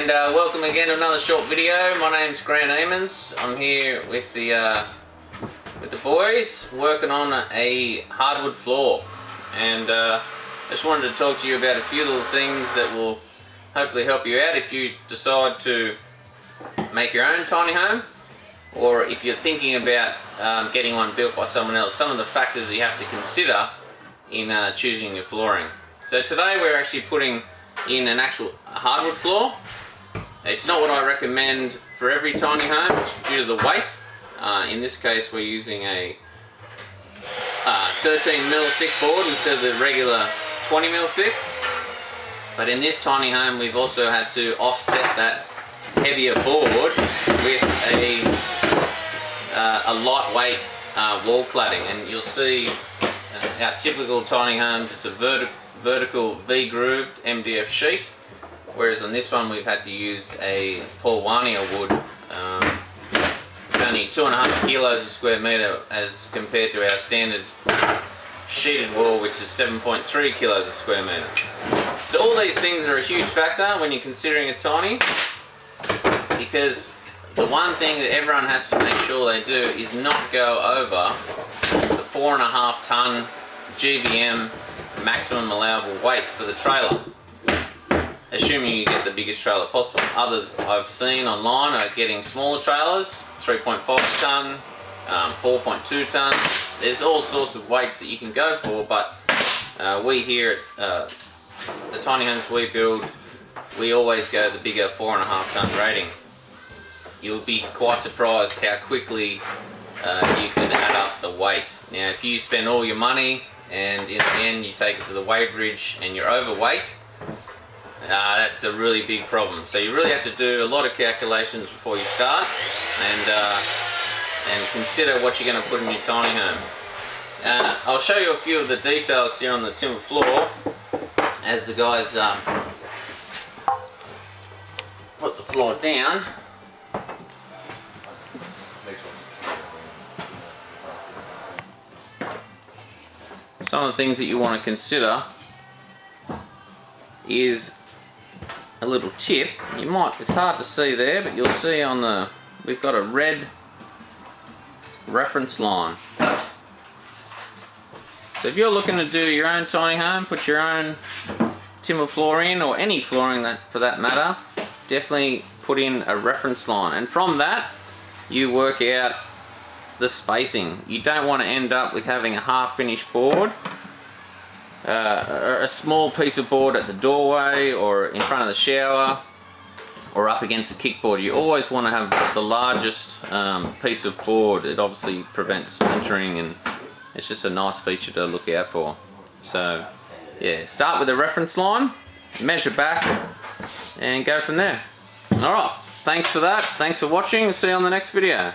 And welcome again to another short video. My name's Grant Amons. I'm here with the boys working on a hardwood floor, and I just wanted to talk to you about a few little things that will hopefully help you out if you decide to make your own tiny home, or if you're thinking about getting one built by someone else. Some of the factors that you have to consider in choosing your flooring. So today we're actually putting in an actual hardwood floor. It's not what I recommend for every tiny home due to the weight. In this case we're using a 13mm thick board instead of the regular 20mm thick. But in this tiny home we've also had to offset that heavier board with a lightweight wall cladding. And you'll see our typical tiny homes, it's a vertical V-grooved MDF sheet, whereas on this one we've had to use a Paul Warnier wood, only 2.5 kilos a square metre as compared to our standard sheeted wall, which is 7.3 kilos a square metre. So all these things are a huge factor when you're considering a tiny, because the one thing that everyone has to make sure they do is not go over the 4.5 tonne GVM maximum allowable weight for the trailer, assuming you get the biggest trailer possible. Others I've seen online are getting smaller trailers, 3.5 tonne, 4.2 tonne. There's all sorts of weights that you can go for, but we here at the tiny homes we build, we always go the bigger 4.5 tonne rating. You'll be quite surprised how quickly you can add up the weight. Now if you spend all your money and in the end you take it to the weigh bridge and you're overweight, that's a really big problem. So you really have to do a lot of calculations before you start, and consider what you're going to put in your tiny home. I'll show you a few of the details here on the timber floor as the guys put the floor down. Some of the things that you want to consider is a little tip. It's hard to see there, but you'll see on we've got a red reference line. So if you're looking to do your own tiny home, put your own timber floor in, or any flooring for that matter, definitely put in a reference line, and from that you work out the spacing. You don't want to end up with having a half finished board, a small piece of board at the doorway or in front of the shower or up against the kickboard. You always want to have the largest piece of board. It obviously prevents splintering, and it's just a nice feature to look out for. So yeah, start with a reference line, measure back and go from there. Alright, thanks for that. Thanks for watching. See you on the next video.